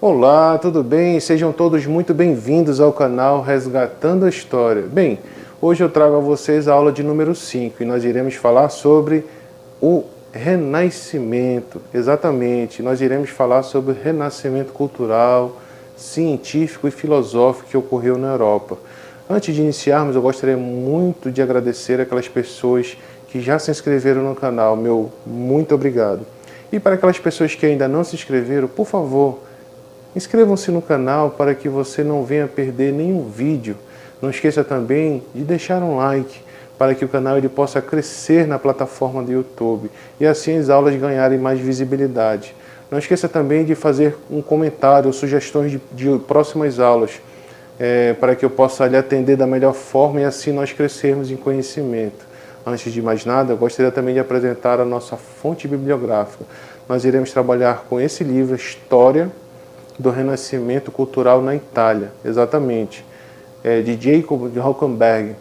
Olá, tudo bem? Sejam todos muito bem-vindos ao canal Resgatando a História. Bem, hoje eu trago a vocês a aula de número 5 e nós iremos falar sobre o Renascimento. Exatamente, nós iremos falar sobre o renascimento cultural, científico e filosófico que ocorreu na Europa. Antes de iniciarmos, eu gostaria muito de agradecer aquelas pessoas que já se inscreveram no canal. Meu muito obrigado. E para aquelas pessoas que ainda não se inscreveram, por favor, inscrevam-se no canal para que você não venha perder nenhum vídeo. Não esqueça também de deixar um like para que o canal ele possa crescer na plataforma do YouTube e assim as aulas ganharem mais visibilidade. Não esqueça também de fazer um comentário ou sugestões de próximas aulas para que eu possa lhe atender da melhor forma e assim nós crescermos em conhecimento. Antes de mais nada, eu gostaria também de apresentar a nossa fonte bibliográfica. Nós iremos trabalhar com esse livro, História do Renascimento Cultural na Itália, exatamente, de Jacob de Hockenberg.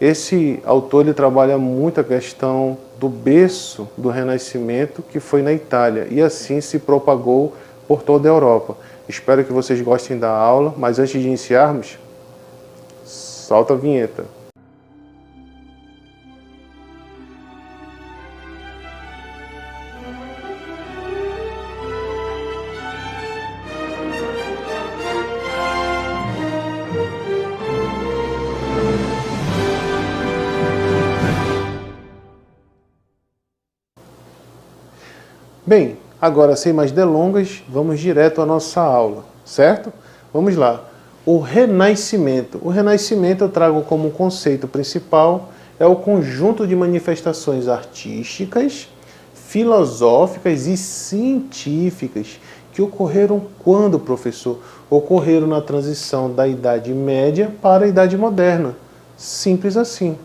Esse autor ele trabalha muito a questão do berço do Renascimento, que foi na Itália, e assim se propagou por toda a Europa. Espero que vocês gostem da aula, mas antes de iniciarmos, solta a vinheta. Bem, agora sem mais delongas, vamos direto à nossa aula, certo? Vamos lá. O Renascimento. O Renascimento eu trago como conceito principal é o conjunto de manifestações artísticas, filosóficas e científicas que ocorreram quando, professor? Ocorreram na transição da Idade Média para a Idade Moderna. Simples assim.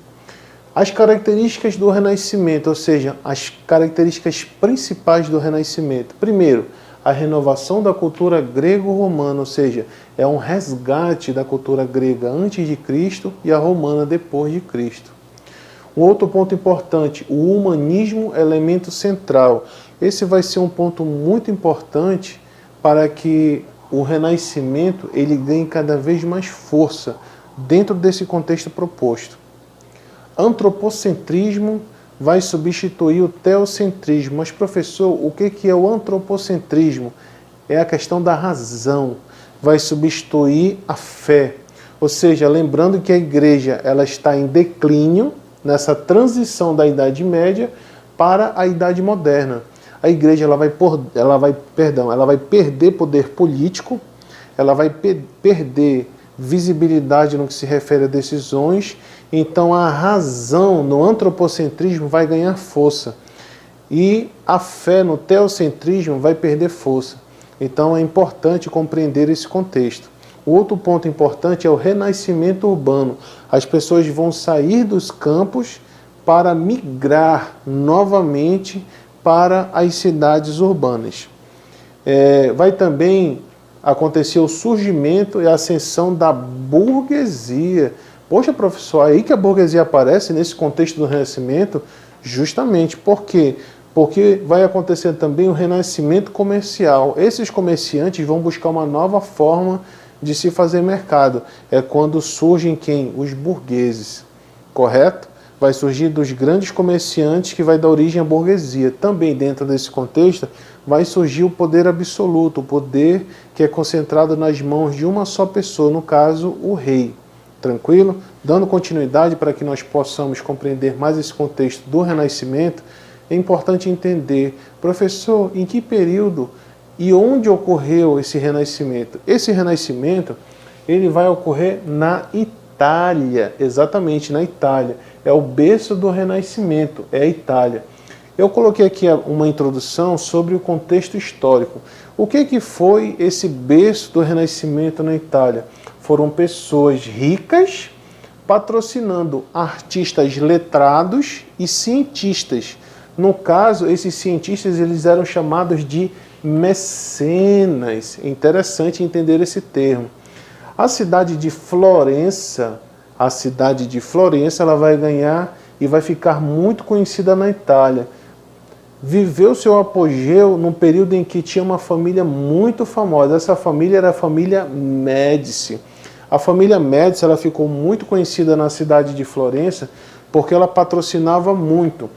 As características do Renascimento, ou seja, as características principais do Renascimento. Primeiro, a renovação da cultura grego-romana, ou seja, é um resgate da cultura grega antes de Cristo e a romana depois de Cristo. Um outro ponto importante, o humanismo, elemento central. Esse vai ser um ponto muito importante para que o Renascimento ele ganhe cada vez mais força dentro desse contexto proposto. Antropocentrismo vai substituir o teocentrismo. Mas, professor, o que é o antropocentrismo? É a questão da razão. Vai substituir a fé. Ou seja, lembrando que a igreja ela está em declínio nessa transição da Idade Média para a Idade Moderna. A igreja ela vai perder poder político, ela vai perder visibilidade no que se refere a decisões. Então a razão no antropocentrismo vai ganhar força e a fé no teocentrismo vai perder força. Então é importante compreender esse contexto. O outro ponto importante é o renascimento urbano. As pessoas vão sair dos campos para migrar novamente para as cidades urbanas. Vai também acontecer o surgimento e a ascensão da burguesia. Poxa, professor, aí que a burguesia aparece nesse contexto do Renascimento? Justamente. Por quê? Porque vai acontecer também o renascimento comercial. Esses comerciantes vão buscar uma nova forma de se fazer mercado. É quando surgem quem? Os burgueses. Correto? Vai surgir dos grandes comerciantes que vai dar origem à burguesia. Também dentro desse contexto vai surgir o poder absoluto, o poder que é concentrado nas mãos de uma só pessoa, no caso, o rei. Tranquilo? Dando continuidade para que nós possamos compreender mais esse contexto do Renascimento, é importante entender, professor, em que período e onde ocorreu esse Renascimento? Esse Renascimento ele vai ocorrer na Itália, exatamente na Itália. É o berço do Renascimento, é a Itália. Eu coloquei aqui uma introdução sobre o contexto histórico. O que foi esse berço do Renascimento na Itália? Foram pessoas ricas patrocinando artistas letrados e cientistas. No caso, esses cientistas eles eram chamados de mecenas. É interessante entender esse termo. A cidade de Florença, ela vai ganhar e vai ficar muito conhecida na Itália. viveu seu apogeu num período em que tinha uma família muito famosa. Essa família era a família Médici. A família Médici ela ficou muito conhecida na cidade de Florença porque ela patrocinava muito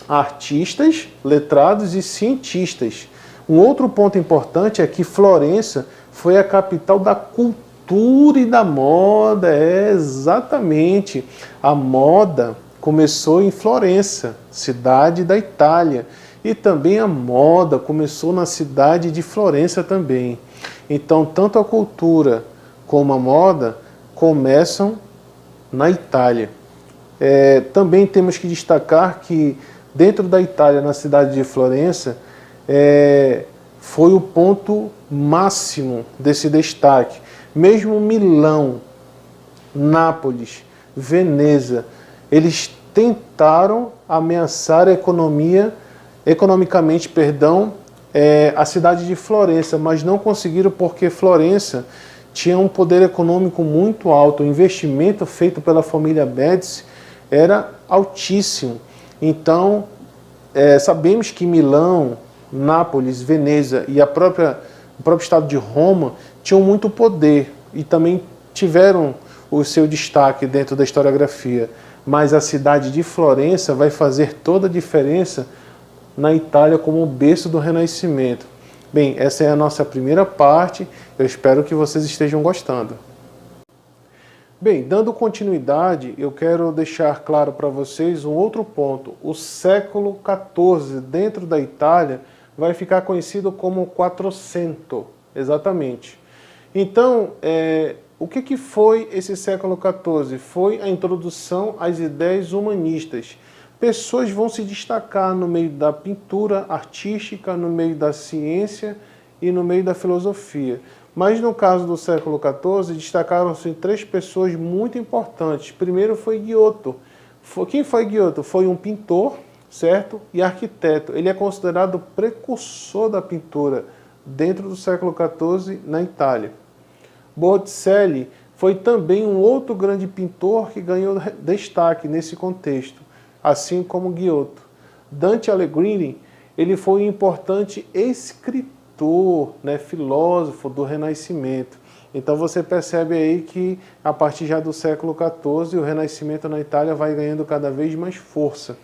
artistas, letrados e cientistas. Um outro ponto importante é que Florença foi a capital da cultura e da moda. É, exatamente. A moda começou em Florença, cidade da Itália. E também a moda começou na cidade de Florença também. Então, tanto a cultura como a moda começam na Itália. Também temos que destacar que dentro da Itália, na cidade de Florença, foi o ponto máximo desse destaque. Mesmo Milão, Nápoles, Veneza, eles tentaram ameaçar economicamente, a cidade de Florença, mas não conseguiram porque Florença tinha um poder econômico muito alto. O investimento feito pela família Médici era altíssimo. Então, sabemos que Milão, Nápoles, Veneza e o próprio estado de Roma tinham muito poder e também tiveram o seu destaque dentro da historiografia. Mas a cidade de Florença vai fazer toda a diferença na Itália como o berço do Renascimento. Bem, essa é a nossa primeira parte. Eu espero que vocês estejam gostando. Bem, dando continuidade, eu quero deixar claro para vocês um outro ponto. O século XIV, dentro da Itália, vai ficar conhecido como Quattrocento, exatamente. Então, o que foi esse século XIV? Foi a introdução às ideias humanistas. Pessoas vão se destacar no meio da pintura artística, no meio da ciência e no meio da filosofia. Mas no caso do século XIV, destacaram-se 3 pessoas muito importantes. Primeiro foi Giotto. Quem foi Giotto? Foi um pintor, certo? E arquiteto. Ele é considerado o precursor da pintura dentro do século XIV na Itália. Botticelli foi também um outro grande pintor que ganhou destaque nesse contexto, assim como Giotto. Dante Alighieri, ele foi um importante escritor, filósofo do Renascimento. Então você percebe aí que a partir já do século XIV o Renascimento na Itália vai ganhando cada vez mais força.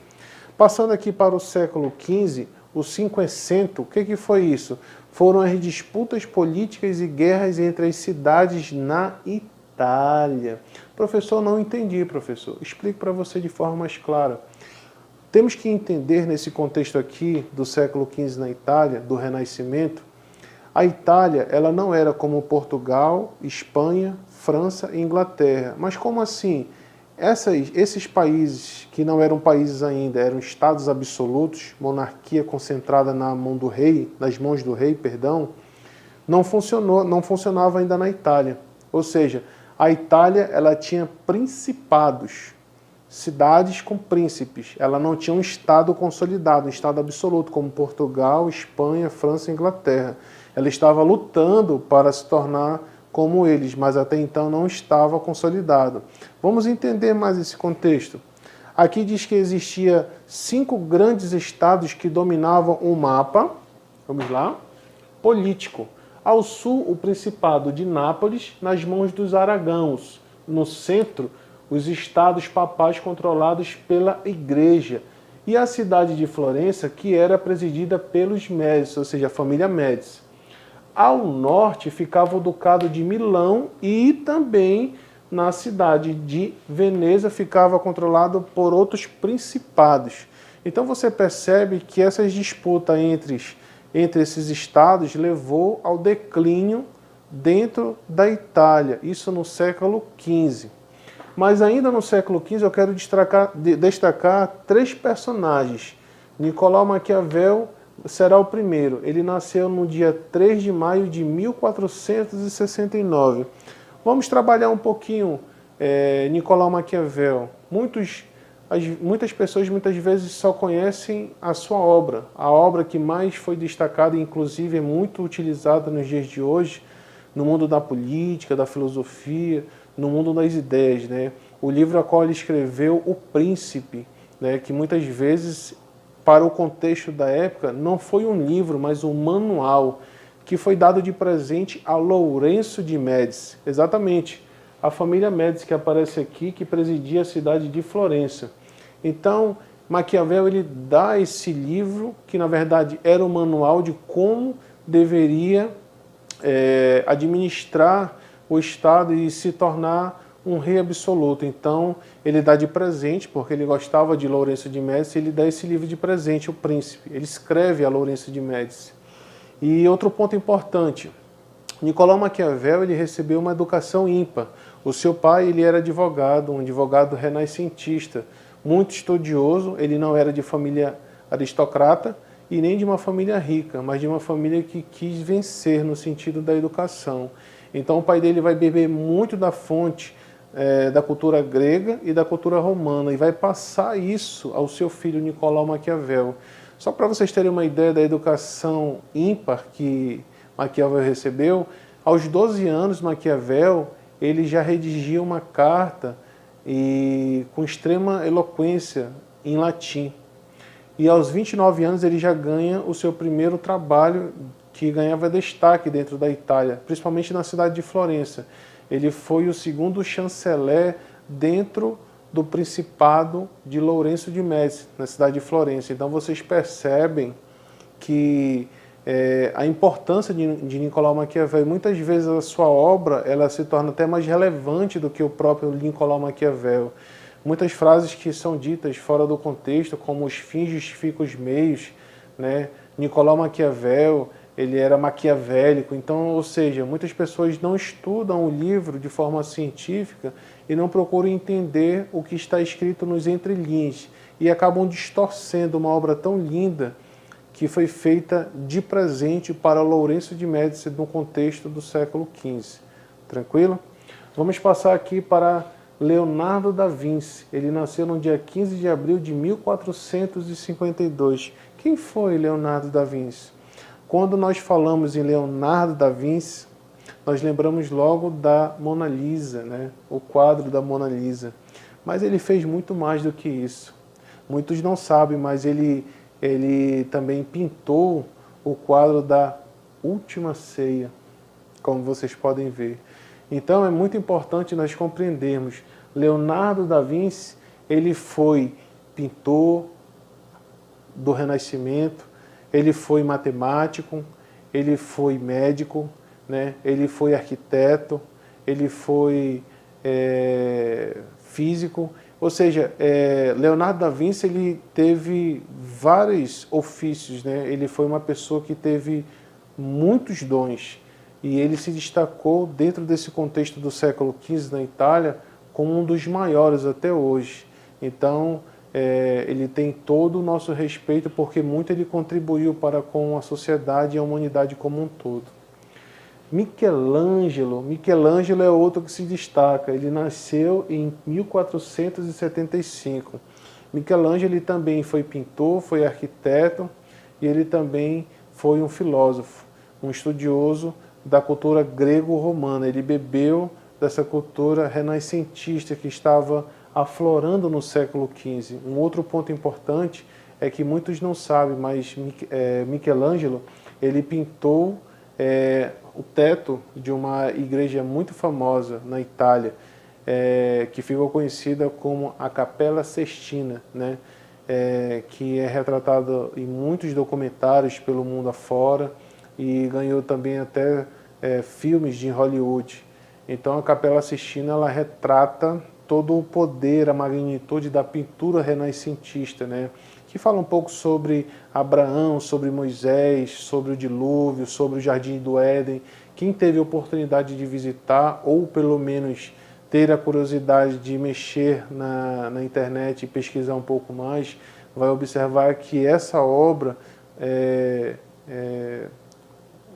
Passando aqui para o século XV, o Cinquecento, o que foi isso? Foram as disputas políticas e guerras entre as cidades na Itália. Professor, não entendi, professor. Explico para você de forma mais clara. Temos que entender nesse contexto aqui do século XV na Itália, do Renascimento, a Itália ela não era como Portugal, Espanha, França e Inglaterra. Mas como assim? Esses países que não eram países ainda, eram estados absolutos, monarquia concentrada nas mãos do rei, não funcionava ainda na Itália. Ou seja, a Itália ela tinha principados, cidades com príncipes. Ela não tinha um estado consolidado, um estado absoluto, como Portugal, Espanha, França e Inglaterra. Ela estava lutando para se tornar como eles, mas até então não estava consolidado. Vamos entender mais esse contexto. Aqui diz que existia 5 grandes estados que dominavam o mapa, vamos lá, político. Ao sul, o Principado de Nápoles, nas mãos dos aragãos. No centro, os estados papais controlados pela Igreja. E a cidade de Florença, que era presidida pelos Médici, ou seja, a família Médici. Ao norte ficava o Ducado de Milão e também na cidade de Veneza ficava controlado por outros principados. Então você percebe que essa disputa entre esses estados levou ao declínio dentro da Itália, isso no século XV. Mas ainda no século XV eu quero destacar 3 personagens. Nicolau Maquiavel será o primeiro. Ele nasceu no dia 3 de maio de 1469. Vamos trabalhar um pouquinho Nicolau Maquiavel. Muitas pessoas muitas vezes só conhecem a sua obra. A obra que mais foi destacada, inclusive é muito utilizada nos dias de hoje, no mundo da política, da filosofia, no mundo das ideias. O livro a qual ele escreveu, O Príncipe, que muitas vezes para o contexto da época, não foi um livro, mas um manual que foi dado de presente a Lourenço de Médici. Exatamente, a família Médici que aparece aqui, que presidia a cidade de Florença. Então, Maquiavel ele dá esse livro, que na verdade era um manual de como deveria administrar o Estado e se tornar um rei absoluto. Então, ele dá de presente, porque ele gostava de Lourenço de Médici, ele dá esse livro de presente ao príncipe. Ele escreve a Lourenço de Médici. E outro ponto importante, Nicolau Maquiavel ele recebeu uma educação ímpar. O seu pai ele era advogado, um advogado renascentista, muito estudioso. Ele não era de família aristocrata e nem de uma família rica, mas de uma família que quis vencer no sentido da educação. Então o pai dele vai beber muito da fonte da cultura grega e da cultura romana e vai passar isso ao seu filho Nicolau Maquiavel. Só para vocês terem uma ideia da educação ímpar que Maquiavel recebeu, aos 12 anos Maquiavel ele já redigia uma carta com extrema eloquência em latim. E aos 29 anos ele já ganha o seu primeiro trabalho que ganhava destaque dentro da Itália, principalmente na cidade de Florença. Ele foi o segundo chanceler dentro do Principado de Lourenço de Médici, na cidade de Florença. Então vocês percebem que a importância de Nicolau Maquiavel, muitas vezes a sua obra ela se torna até mais relevante do que o próprio Nicolau Maquiavel. Muitas frases que são ditas fora do contexto, como os fins justificam os meios, né? Nicolau Maquiavel, ele era maquiavélico, então, ou seja, muitas pessoas não estudam o livro de forma científica e não procuram entender o que está escrito nos entrelinhas e acabam distorcendo uma obra tão linda que foi feita de presente para Lourenço de Médici no contexto do século XV. Tranquilo? Vamos passar aqui para Leonardo da Vinci. Ele nasceu no dia 15 de abril de 1452. Quem foi Leonardo da Vinci? Quando nós falamos em Leonardo da Vinci, nós lembramos logo da Mona Lisa, né? O quadro da Mona Lisa. Mas ele fez muito mais do que isso. Muitos não sabem, mas ele também pintou o quadro da Última Ceia, como vocês podem ver. Então é muito importante nós compreendermos. Leonardo da Vinci, ele foi pintor do Renascimento, ele foi matemático, ele foi médico, né? Ele foi arquiteto, ele foi físico. Ou seja, Leonardo da Vinci ele teve vários ofícios, né? Ele foi uma pessoa que teve muitos dons e ele se destacou dentro desse contexto do século XV na Itália como um dos maiores até hoje. Então, ele tem todo o nosso respeito porque muito ele contribuiu para com a sociedade e a humanidade como um todo. Michelangelo é outro que se destaca. Ele nasceu em 1475. Michelangelo ele também foi pintor, foi arquiteto e ele também foi um filósofo, um estudioso da cultura grego-romana. Ele bebeu dessa cultura renascentista que estava aflorando no século XV. Um outro ponto importante é que muitos não sabem, mas Michelangelo ele pintou o teto de uma igreja muito famosa na Itália, que ficou conhecida como a Capela Sistina, né? Que é retratada em muitos documentários pelo mundo afora e ganhou também até filmes de Hollywood. Então a Capela Sistina ela retrata todo o poder, a magnitude da pintura renascentista, né? Que fala um pouco sobre Abraão, sobre Moisés, sobre o dilúvio, sobre o Jardim do Éden. Quem teve a oportunidade de visitar, ou pelo menos ter a curiosidade de mexer na internet e pesquisar um pouco mais, vai observar que essa obra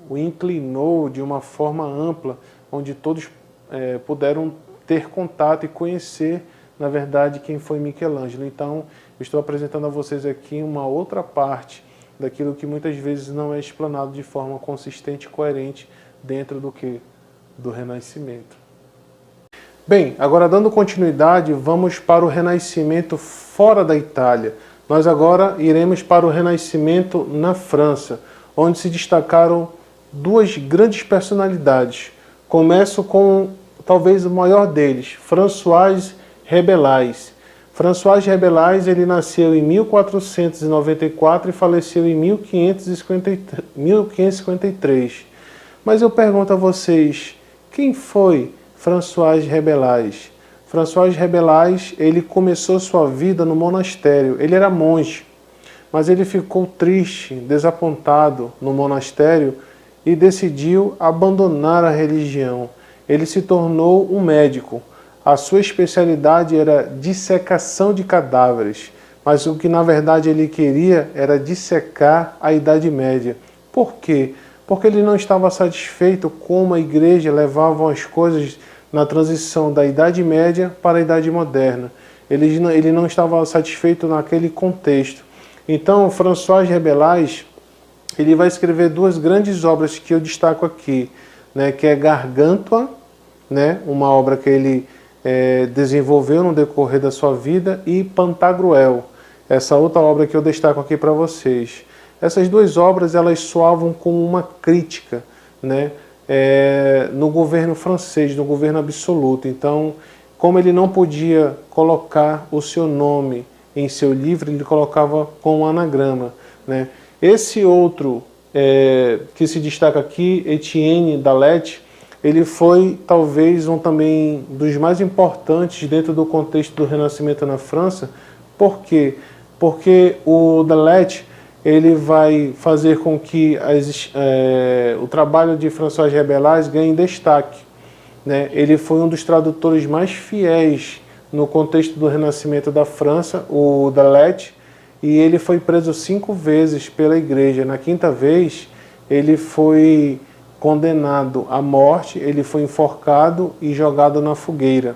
o inclinou de uma forma ampla, onde todos puderam ter contato e conhecer, na verdade, quem foi Michelangelo. Então, eu estou apresentando a vocês aqui uma outra parte daquilo que muitas vezes não é explanado de forma consistente e coerente dentro do Renascimento. Bem, agora dando continuidade, vamos para o Renascimento fora da Itália. Nós agora iremos para o Renascimento na França, onde se destacaram duas grandes personalidades. Começo com talvez o maior deles, François Rabelais. François Rabelais, ele nasceu em 1494 e faleceu em 1553. Mas eu pergunto a vocês, quem foi François Rabelais? François Rabelais, ele começou sua vida no monastério. Ele era monge, mas ele ficou triste, desapontado no monastério e decidiu abandonar a religião. Ele se tornou um médico. A sua especialidade era dissecação de cadáveres, mas o que na verdade ele queria era dissecar a Idade Média. Por quê? Porque ele não estava satisfeito como a igreja levava as coisas na transição da Idade Média para a Idade Moderna. Ele não estava satisfeito naquele contexto. Então, François Rabelais, ele vai escrever duas grandes obras que eu destaco aqui, né, que é Gargantua, né, uma obra que ele desenvolveu no decorrer da sua vida, e Pantagruel, essa outra obra que eu destaco aqui para vocês. Essas duas obras, elas soavam como uma crítica, né, no governo francês, no governo absoluto. Então, como ele não podia colocar o seu nome em seu livro, ele colocava com um anagrama, né? Esse outro que se destaca aqui, Etienne Dalet, ele foi talvez um também dos mais importantes dentro do contexto do Renascimento na França. Por quê? Porque o Dalet, ele vai fazer com que o trabalho de François Rabelais ganhe destaque, né? Ele foi um dos tradutores mais fiéis no contexto do Renascimento da França, o Dalet, e ele foi preso 5 vezes pela igreja. Na 5ª vez, ele foi condenado à morte, ele foi enforcado e jogado na fogueira,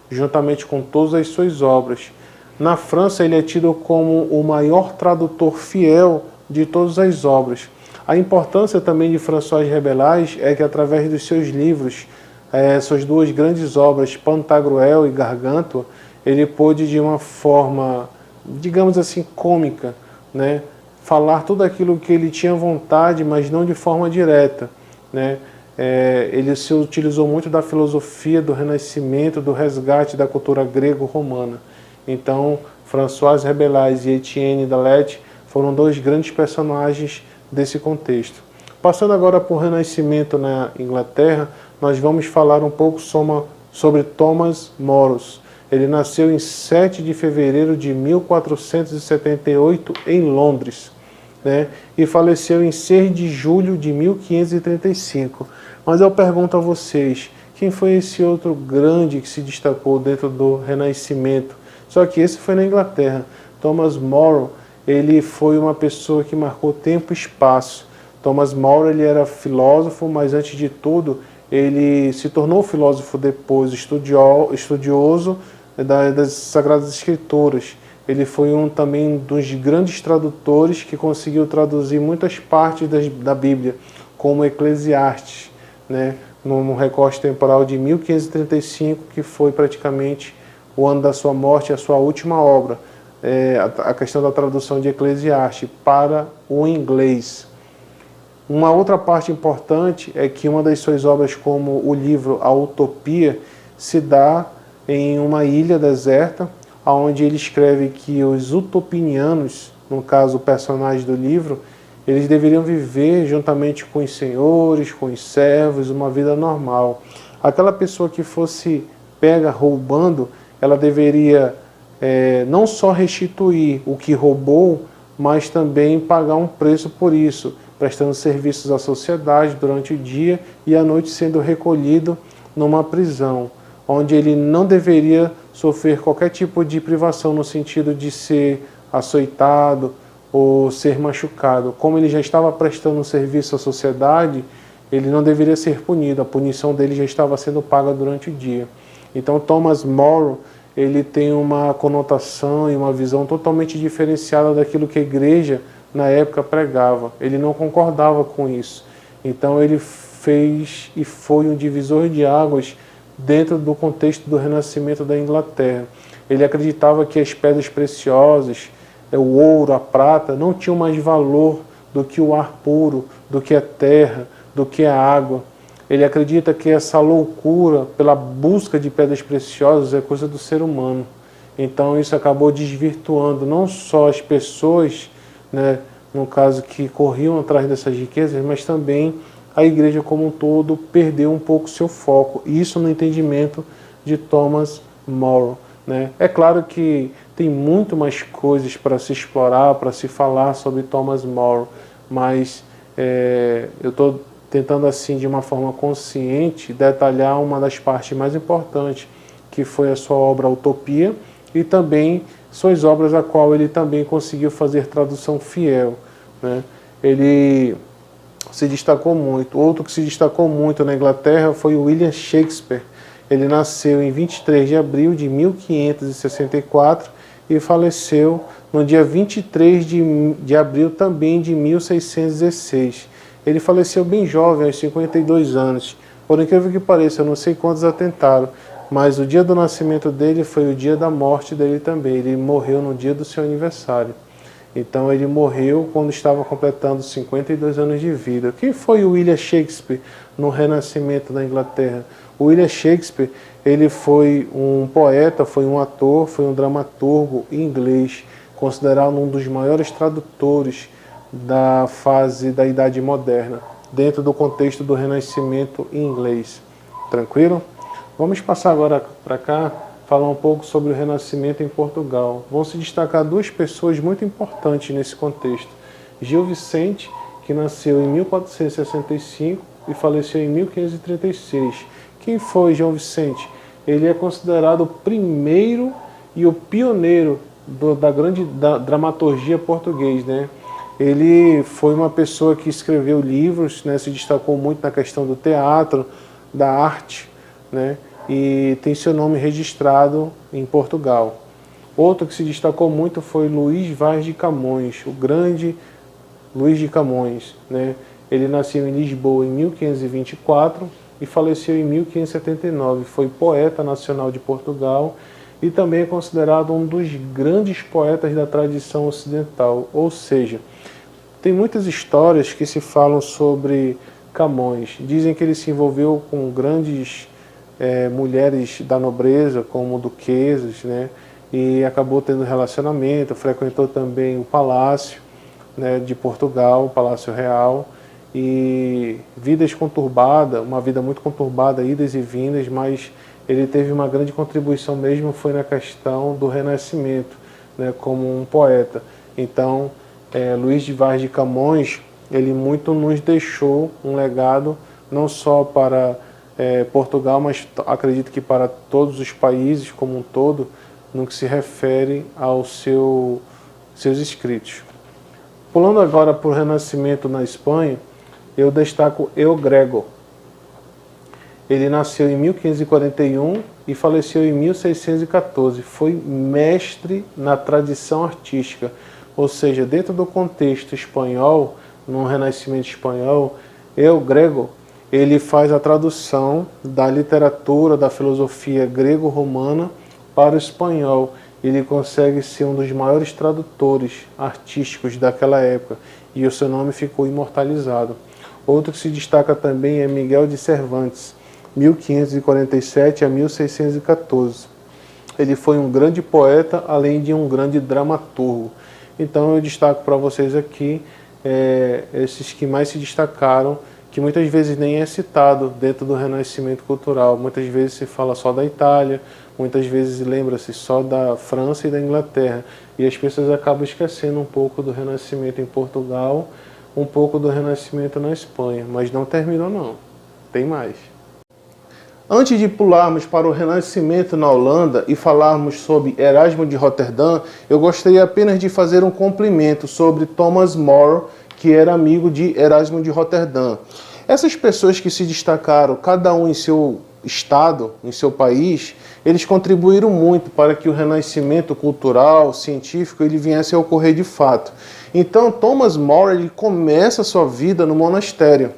juntamente com todas as suas obras. Na França, ele é tido como o maior tradutor fiel de todas as obras. A importância também de François Rabelais é que, através dos seus livros, suas duas grandes obras, Pantagruel e Gargantua, ele pôde, de uma forma, digamos assim, cômica, né, falar tudo aquilo que ele tinha vontade, mas não de forma direta, né? Ele se utilizou muito da filosofia do Renascimento, do resgate da cultura grego-romana. Então, François Rabelais e Etienne Dalet foram dois grandes personagens desse contexto. Passando agora para o Renascimento na Inglaterra, nós vamos falar um pouco sobre Thomas More. Ele nasceu em 7 de fevereiro de 1478 em Londres, né? E faleceu em 6 de julho de 1535. Mas eu pergunto a vocês, quem foi esse outro grande que se destacou dentro do Renascimento? Só que esse foi na Inglaterra. Thomas More, ele foi uma pessoa que marcou tempo e espaço. Thomas More, ele era filósofo, mas antes de tudo, ele se tornou filósofo depois, estudioso das Sagradas Escrituras. Ele foi também dos grandes tradutores que conseguiu traduzir muitas partes da Bíblia, como Eclesiastes, né, num recorte temporal de 1535, que foi praticamente o ano da sua morte, a sua última obra, a questão da tradução de Eclesiastes para o inglês. Uma outra parte importante é que uma das suas obras, como o livro A Utopia, se dá em uma ilha deserta, onde ele escreve que os utopinianos, no caso o personagem do livro, eles deveriam viver juntamente com os senhores, com os servos, uma vida normal. Aquela pessoa que fosse pega roubando, ela deveria não só restituir o que roubou, mas também pagar um preço por isso, prestando serviços à sociedade durante o dia e à noite sendo recolhido numa prisão, onde ele não deveria sofrer qualquer tipo de privação no sentido de ser açoitado ou ser machucado. Como ele já estava prestando um serviço à sociedade, ele não deveria ser punido, a punição dele já estava sendo paga durante o dia. Então Thomas More, ele tem uma conotação e uma visão totalmente diferenciada daquilo que a igreja na época pregava. Ele não concordava com isso. Então ele fez e foi um divisor de águas dentro do contexto do Renascimento da Inglaterra. Ele acreditava que as pedras preciosas o ouro, a prata, não tinham mais valor do que o ar puro, do que a terra, do que a água. Ele acredita que essa loucura pela busca de pedras preciosas é coisa do ser humano. Então isso acabou desvirtuando não só as pessoas, né, no caso que corriam atrás dessas riquezas, mas também a igreja como um todo perdeu um pouco seu foco. Isso no entendimento de Thomas More, né? É claro que tem muito mais coisas para se explorar, para se falar sobre Thomas More, mas eu estou tentando assim de uma forma consciente detalhar uma das partes mais importantes, que foi a sua obra Utopia, e também suas obras a qual ele também conseguiu fazer tradução fiel, né? Ele se destacou muito. Outro que se destacou muito na Inglaterra foi o William Shakespeare. Ele nasceu em 23 de abril de 1564 e faleceu no dia 23 de abril também de 1616. Ele faleceu bem jovem, aos 52 anos. Por incrível que pareça, eu não sei quantos atentaram, mas o dia do nascimento dele foi o dia da morte dele também. Ele morreu no dia do seu aniversário. Então ele morreu quando estava completando 52 anos de vida. Quem foi o William Shakespeare no Renascimento da Inglaterra? O William Shakespeare, ele foi um poeta, foi um ator, foi um dramaturgo inglês, considerado um dos maiores tradutores da fase da Idade Moderna, dentro do contexto do Renascimento inglês. Tranquilo? Vamos passar agora para cá, falar um pouco sobre o Renascimento em Portugal. Vão se destacar duas pessoas muito importantes nesse contexto. Gil Vicente, que nasceu em 1465 e faleceu em 1536. Quem foi João Vicente? Ele é considerado o primeiro e o pioneiro da dramaturgia portuguesa, né? Ele foi uma pessoa que escreveu livros, né? Se destacou muito na questão do teatro, da arte, né? E tem seu nome registrado em Portugal. Outro que se destacou muito foi Luís Vaz de Camões, o grande Luís de Camões, né? Ele nasceu em Lisboa em 1524 e faleceu em 1579. Foi poeta nacional de Portugal e também é considerado um dos grandes poetas da tradição ocidental. Ou seja, tem muitas histórias que se falam sobre Camões. Dizem que ele se envolveu com grandes mulheres da nobreza, como duquesas, né? E acabou tendo relacionamento, frequentou também o palácio, né, de Portugal, o Palácio Real, e vidas conturbadas, uma vida muito conturbada, idas e vindas, mas ele teve uma grande contribuição mesmo, foi na questão do Renascimento, né, como um poeta. Então, Luís de Vaz de Camões, ele muito nos deixou um legado, não só para Portugal, mas acredito que para todos os países como um todo, no que se refere aos seus escritos. Pulando agora para o Renascimento na Espanha, eu destaco El Greco. Ele nasceu em 1541 e faleceu em 1614. Foi mestre na tradição artística, ou seja, dentro do contexto espanhol, no Renascimento espanhol, El Greco, ele faz a tradução da literatura, da filosofia grego-romana para o espanhol. Ele consegue ser um dos maiores tradutores artísticos daquela época e o seu nome ficou imortalizado. Outro que se destaca também é Miguel de Cervantes, 1547 a 1614. Ele foi um grande poeta, além de um grande dramaturgo. Então eu destaco para vocês aqui esses que mais se destacaram, que muitas vezes nem é citado dentro do Renascimento cultural. Muitas vezes se fala só da Itália, muitas vezes lembra-se só da França e da Inglaterra. E as pessoas acabam esquecendo um pouco do Renascimento em Portugal, um pouco do Renascimento na Espanha. Mas não terminou não, tem mais. Antes de pularmos para o Renascimento na Holanda e falarmos sobre Erasmo de Roterdã, eu gostaria apenas de fazer um cumprimento sobre Thomas More, que era amigo de Erasmo de Roterdã. Essas pessoas que se destacaram, cada um em seu estado, em seu país, eles contribuíram muito para que o renascimento cultural, científico, ele viesse a ocorrer de fato. Então, Thomas More, ele começa a sua vida no monastério.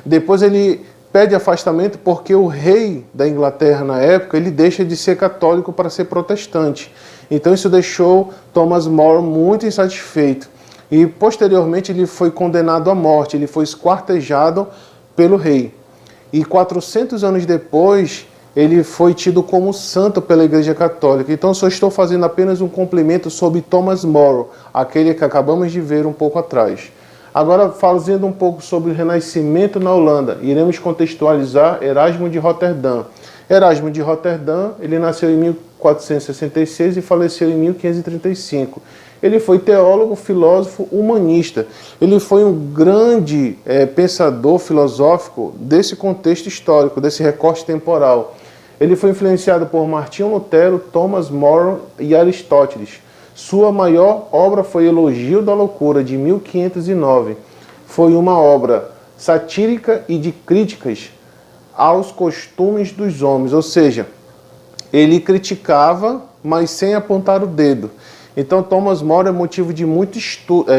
Depois ele pede afastamento porque o rei da Inglaterra na época, ele deixa de ser católico para ser protestante. Então isso deixou Thomas More muito insatisfeito. E posteriormente ele foi condenado à morte, ele foi esquartejado pelo rei. E 400 anos depois, ele foi tido como santo pela Igreja Católica. Então só estou fazendo apenas um complemento sobre Thomas More, aquele que acabamos de ver um pouco atrás. Agora, fazendo um pouco sobre o Renascimento na Holanda, iremos contextualizar Erasmo de Roterdã. Erasmo de Roterdã, ele nasceu em 1466 e faleceu em 1535. Ele foi teólogo, filósofo, humanista. Ele foi um grande pensador filosófico desse contexto histórico, desse recorte temporal. Ele foi influenciado por Martinho Lutero, Thomas More e Aristóteles. Sua maior obra foi Elogio da Loucura, de 1509. Foi uma obra satírica e de críticas aos costumes dos homens, ou seja, ele criticava, mas sem apontar o dedo. Então Thomas More é motivo de muito estudo,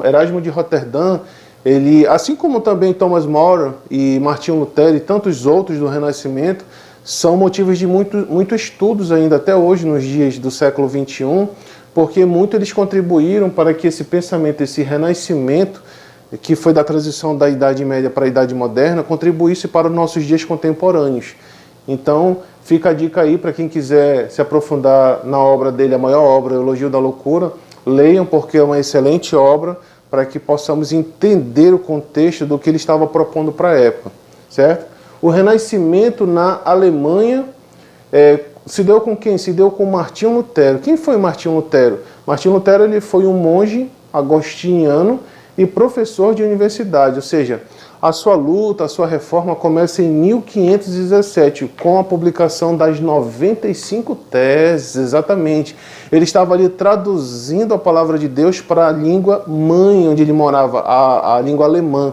Erasmo de Roterdã, ele, assim como também Thomas More e Martinho Lutero e tantos outros do Renascimento, são motivos de muito estudos ainda até hoje, nos dias do século XXI, porque muito eles contribuíram para que esse pensamento, esse renascimento, que foi da transição da Idade Média para a Idade Moderna, contribuísse para os nossos dias contemporâneos. Então, fica a dica aí para quem quiser se aprofundar na obra dele, a maior obra, Elogio da Loucura, leiam, porque é uma excelente obra, para que possamos entender o contexto do que ele estava propondo para a época, certo? O Renascimento na Alemanha se deu com quem? Se deu com Martinho Lutero. Quem foi Martinho Lutero? Martinho Lutero ele foi um monge agostiniano e professor de universidade, ou seja, a sua luta, a sua reforma começa em 1517, com a publicação das 95 teses, exatamente. Ele estava ali traduzindo a palavra de Deus para a língua mãe onde ele morava, a língua alemã.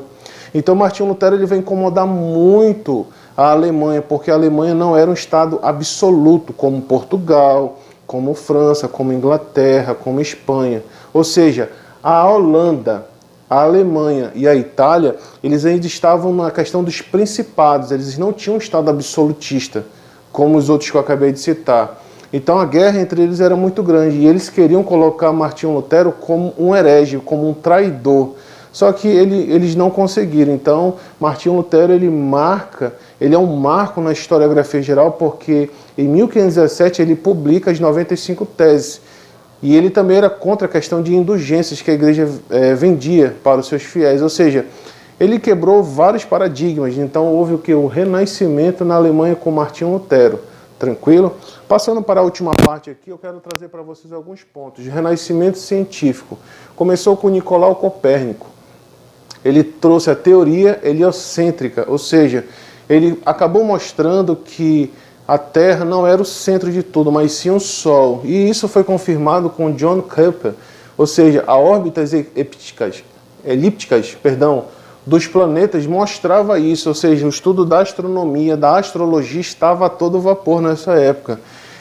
Então Martinho Lutero ele vai incomodar muito a Alemanha, porque a Alemanha não era um estado absoluto, como Portugal, como França, como Inglaterra, como Espanha. Ou seja, a Holanda, a Alemanha e a Itália, eles ainda estavam na questão dos principados, eles não tinham um estado absolutista, como os outros que eu acabei de citar. Então a guerra entre eles era muito grande, e eles queriam colocar Martinho Lutero como um herege, como um traidor. Só que eles não conseguiram. Então Martinho Lutero ele é um marco na historiografia geral, porque em 1517 ele publica as 95 teses. E ele também era contra a questão de indulgências que a igreja vendia para os seus fiéis. Ou seja, ele quebrou vários paradigmas. Então houve o Renascimento na Alemanha com Martinho Lutero. Tranquilo? Passando para a última parte aqui, eu quero trazer para vocês alguns pontos. De Renascimento científico. Começou com Nicolau Copérnico. Ele trouxe a teoria heliocêntrica, ou seja, ele acabou mostrando que a Terra não era o centro de tudo, mas sim o Sol. E isso foi confirmado com John Kepler, ou seja, as órbitas elípticas, dos planetas mostrava isso, ou seja, o estudo da astronomia, da astrologia estava a todo vapor nessa época.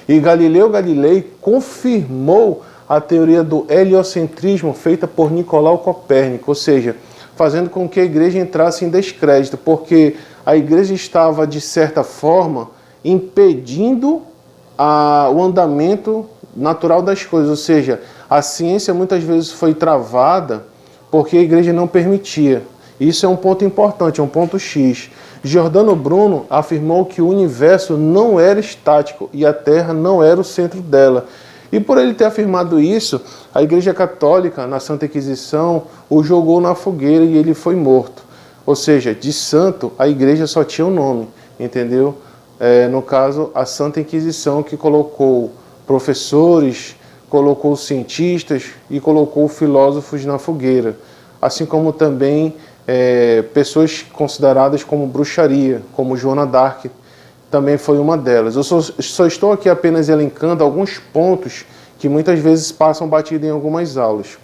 E Galileu Galilei confirmou a teoria do heliocentrismo feita por Nicolau Copérnico, ou seja, fazendo com que a igreja entrasse em descrédito, porque a igreja estava, de certa forma, impedindo o andamento natural das coisas, ou seja, a ciência muitas vezes foi travada porque a igreja não permitia. Isso é um ponto importante, é um ponto X. Giordano Bruno afirmou que o universo não era estático e a Terra não era o centro dela. E por ele ter afirmado isso, a Igreja Católica, na Santa Inquisição, o jogou na fogueira e ele foi morto. Ou seja, de santo, a igreja só tinha um nome, entendeu? No caso, a Santa Inquisição, que colocou professores, colocou cientistas e colocou filósofos na fogueira. Assim como também pessoas consideradas como bruxaria, como Joana d'Arc, também foi uma delas. Eu só estou aqui apenas elencando alguns pontos que muitas vezes passam batido em algumas aulas.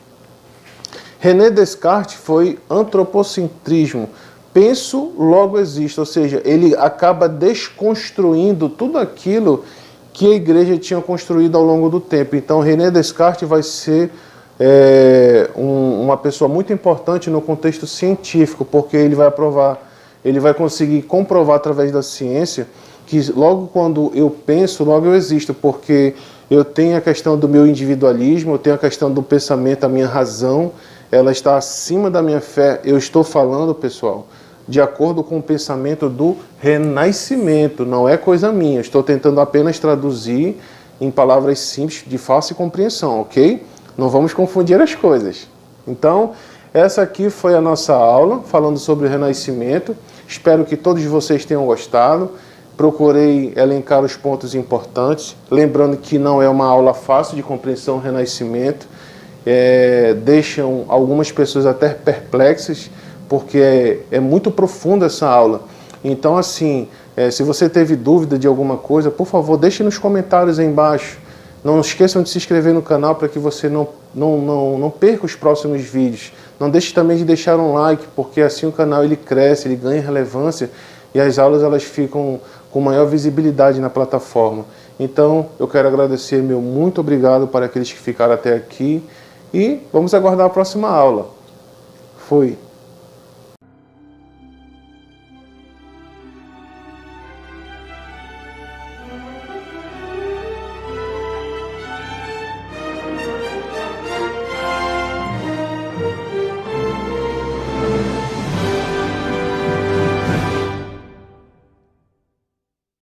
René Descartes foi antropocentrismo. Penso, logo existo. Ou seja, ele acaba desconstruindo tudo aquilo que a igreja tinha construído ao longo do tempo. Então, René Descartes vai ser uma pessoa muito importante no contexto científico, porque ele vai conseguir comprovar através da ciência que logo quando eu penso, logo eu existo, porque Eu tenho a questão do meu individualismo, eu tenho a questão do pensamento, a minha razão, ela está acima da minha fé. Eu estou falando, pessoal, de acordo com o pensamento do renascimento, não é coisa minha. Estou tentando apenas traduzir em palavras simples, de fácil compreensão, ok? Não vamos confundir as coisas. Então, essa aqui foi a nossa aula, falando sobre o renascimento. Espero que todos vocês tenham gostado. Procurei elencar os pontos importantes, lembrando que não é uma aula fácil de compreensão do renascimento. Deixam algumas pessoas até perplexas, porque é muito profunda essa aula. Então, assim, se você teve dúvida de alguma coisa, por favor, deixe nos comentários aí embaixo. Não esqueçam de se inscrever no canal para que você não perca os próximos vídeos. Não deixe também de deixar um like, porque assim o canal ele cresce, ele ganha relevância e as aulas elas ficam com maior visibilidade na plataforma. Então, eu quero agradecer, meu muito obrigado para aqueles que ficaram até aqui e vamos aguardar a próxima aula. Fui!